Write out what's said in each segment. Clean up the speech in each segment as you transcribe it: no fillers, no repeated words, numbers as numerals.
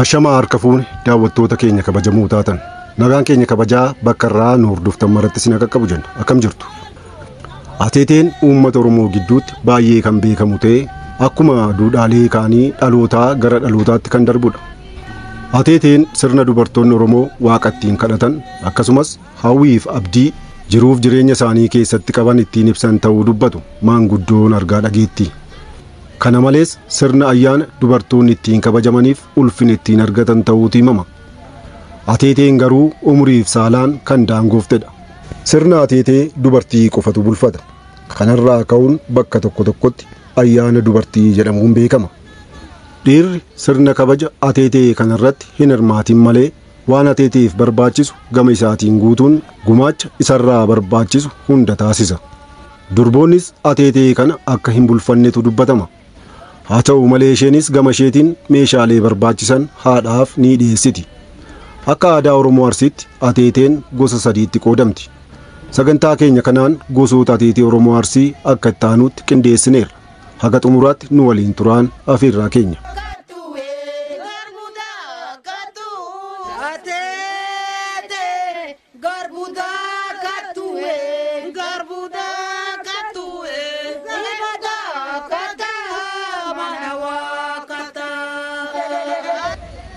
Ashama harka fuune daawwattoota keenya kabajamoo taatan. Nagaan keenya kabajaa bakka irraa nu hordoftan maratti isin qaqqabu jenna. Akkam jirtu? Ateeteen uummata Oromoo gidduutti baay'ee kan beekamu ta'e akkuma duudhaalee kaanii dhalootaa gara dhalootaatti kan darbudha. Ateeteen sirna dubartoonni Oromoo waaqa ittiin kadhatan akkasumas hawwiif abdii jiruuf jireenya isaanii keessatti qaban ittiin ibsan ta'uu dubbatu maanguddoon argaa dhageetti. Kana malees sirna ayyaana dubartoonni ittiin kabajamaniif ulfina ittiin argatan ta'uutu himama. Ateeteen garuu umriif saalaan kan daangooftedha. Sirna ateetee dubartii qofatu bulfata. Kanarraa ka'uun bakka tokko tokkotti ayyaana dubartii jedhamuun beekama. Dhiirri sirna kabaja ateetee kanarratti hin hirmaatin malee waan ateeteef barbaachisu gama isaatiin guutuun gumaacha isarraa barbaachisu hunda taasisa. Durboonnis ateetee kana akka hin bulfannetu dubbatama. Haa ta'u malee isheenis gama isheetiin meeshaalee barbaachisan haadhaaf ni dhiyeessiti. Akka aadaa Oromoo Arsiitti ateeteen gosa sadiitti qoodamti. Sagantaa keenya kanaan gosoota ateetee Oromoo Arsii akka itti aanutti qindeessineerra. Haga xumuraatti nu waliin turaan afeerraa keenya.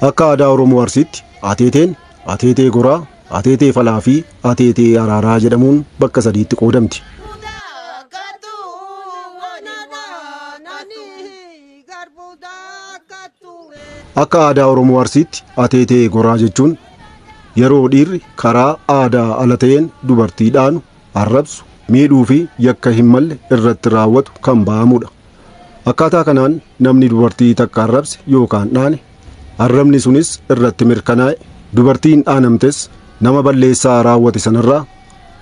Akka aadaa Oromoo Arsiitti ateeteen ateetee goraa, ateetee falaa fi ateetee araaraa jedhamuun bakka sadiitti qoodamti. Akka aadaa Oromoo Arsiitti ateetee goraa jechuun yeroo dhiirri karaa aadaa ala ta'een dubartiidhaan arrabsu, miidhuu fi yakka hin malle irratti raawwatu kan ba'amudha. Akkaataa kanaan namni dubartii takka arrabse yookaan dhaane arrabni sunis irratti mirkanaa'e dubartiin dhaanamtes nama balleessaa raawwate sanarraa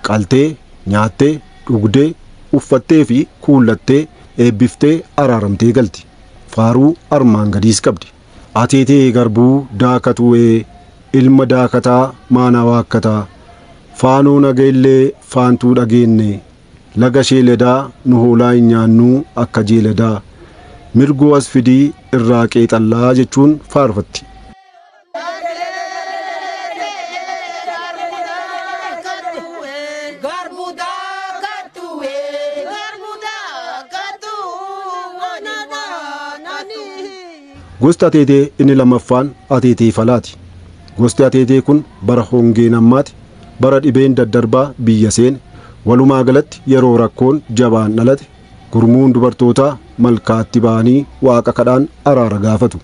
qaltee, nyaattee, dhugdee, uffattee fi kuullattee eebbiftee araaramtee galti. Faaruu armaan gadiis qabdi. Ateetee garbuu daakatu'ee ilma daakataa maana waakkataa faanoo nagaillee faantuu dhageenne laga sheeledaa nu hoolaa hin nyaannuu akka jeeledaa mirgoo as fidii irraa qeexallaa jechuun faarfatti. Gosti ateetee inni lammaffaan ateetee falaati. Gosti ateetee kun bara hongeen ammaati, bara dhibeen daddarbaa biyya seene, walumaa galatti yeroo rakkoon jabaan dhalate gurmuun dubartootaa malkaatti ba'anii waaqa kadhaan araara gaafatu.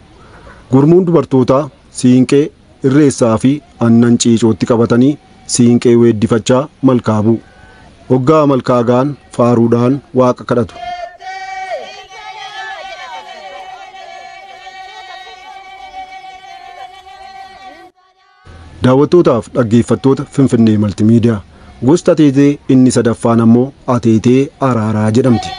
Gurmuun dubartootaa siinqee, irreessaa fi aannan ciicootti qabatanii siinqee weeddifachaa malkaa bu'u. Hoggaa malkaa ga'an faaruudhaan waaqa kadhatu. Daawwattootaaf dhaggeeffattoota Finfinnee Maltiimiidiyaa, gosti ateetee inni sadaffaan ammoo ateetee araaraa jedhamti.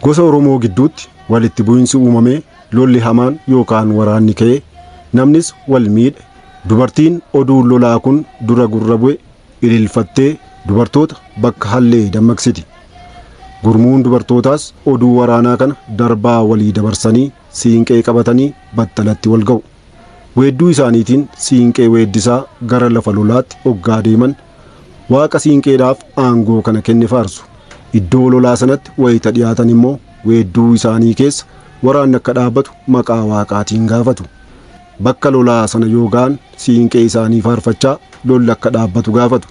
Gosa Oromoo gidduutti walitti bu'insi uumamee lolli hamaan yookaan waraanni ka'ee namnis wal miidhe. Dubartiin oduun lolaa kun dura gurra bu'e ililfattee dubartoota bakka hallee dammaqsiti. Gurmuun dubartootaas oduu waraanaa kana darbaa walii dabarsanii siinqee qabatanii battalatti wal ga'u. Weedduu isaaniitiin siinqee weeddisaa gara lafa lolaatti hoggaa deeman waaqa siinqeedhaaf aangoo kana kenne faarsu. Iddoo lolaa sanatti wayita dhiyaatan immoo weedduu isaanii keessa waraanni akka dhaabbatu maqaa waaqaatiin gaafatu. Bakka lolaa sana yoo ga'an siinqee isaanii faarfachaa lolli akka dhaabbatu gaafatu.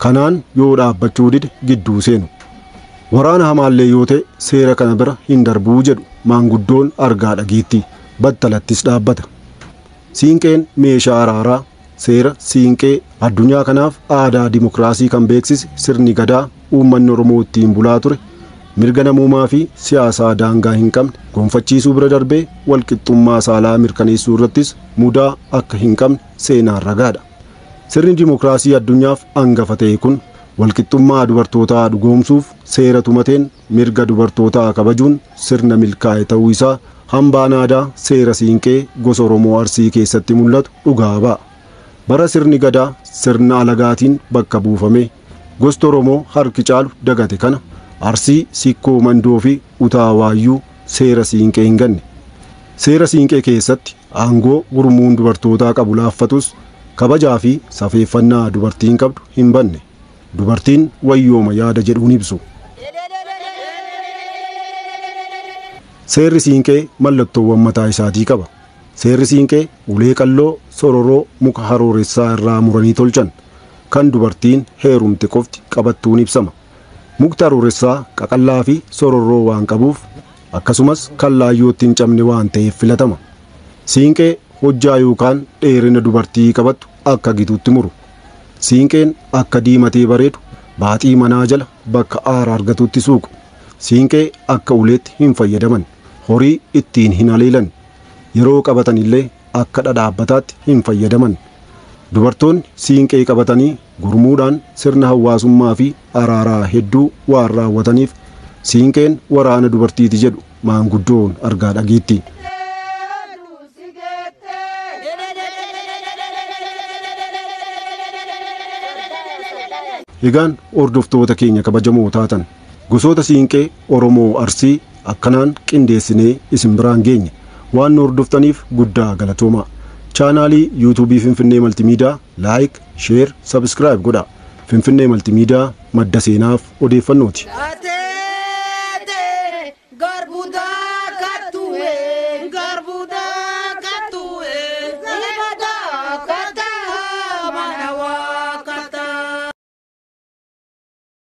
Kanaan yoo dhaabbachuu dide gidduu seenu. Waraana hamaallee yoo ta'e seera kana bira hin darbuu jedhu maanguddoon argaa dhageetti battalattis dhaabbata. Siinqeen meeshaa araaraa seera siinqee addunyaa kanaaf aadaa dimokiraasii kan beeksise sirni gadaa uummanni Oromoo ittiin bulaa ture mirga namummaa fi siyaasaa daangaa hin qabne gonfachiisuu bira darbee walqixxummaa saalaa mirkaneessuu irrattis mudaa akka hin qabne seenaan ragaadha. Sirni dimokiraasii addunyaaf hangafa ta'e kun walqixxummaa dubartootaa dhugoomsuuf seera tumateen mirga dubartootaa kabajuun sirna milkaa'e ta'uu isaa hambaan aadaa seera siinqee gosa Oromoo Arsii keessatti mul'atu dhugaa ba'a. Bara sirni gadaa sirna alagaatiin bakka buufame gosti Oromoo harki caalu dagate kana Arsii, Sikkoo, Mandoo fi Utaawaayyuu seera siinqee hin ganne. Seera siinqee keessatti aangoo gurmuun dubartootaa qabu laaffatus kabajaa fi safeeffannaa dubartiin qabdu hin banne. Dubartiin wayyooma yaada jedhuun ibsu. Seerri siinqee mallattoowwan mataa isaatii qaba. Seerri siinqee ulee qalloo sororoo muka harooressaa irraa muranii tolchan kan dubartiin heerumte qofti qabattuun ibsama. Mukti harooressaa qaqallaa fi sororoo waan qabuuf akkasumas kan laayyootti hin cabne waan ta'eef filatama. Siinqee hojjaa yookaan dheerina dubartii qabattu akka gituutti muru. Siinqeen akka diimatee bareedu baaxii manaa jala bakka aara argatutti suuqu. Siinqee akka uleetti hin fayyadaman. Horii ittiin hin haleelan. Yeroo qabatan illee akka dhadhaabbataatti hin fayyadaman. Dubartoonni siinqee qabatanii gurmuudhaan sirna hawaasummaa fi araaraa hedduu waan raawwataniif siinqeen waraana dubartiiti jedhu maanguddoon argaa dhageetti. Egaan hordoftoota keenya kabajamoo taatan gosoota siinqee Oromoo Arsii akkanaan qindeessinee isin biraan geenye waan nu hordoftaniif guddaa galatoomaa. Chaanaalii yuutuubii Finfinnee Maltiimiidiyaa laayik, sheer, sabskiraayib godhaa. Finfinnee Maltiimiidiyaa madda seenaaf odeeffannooti.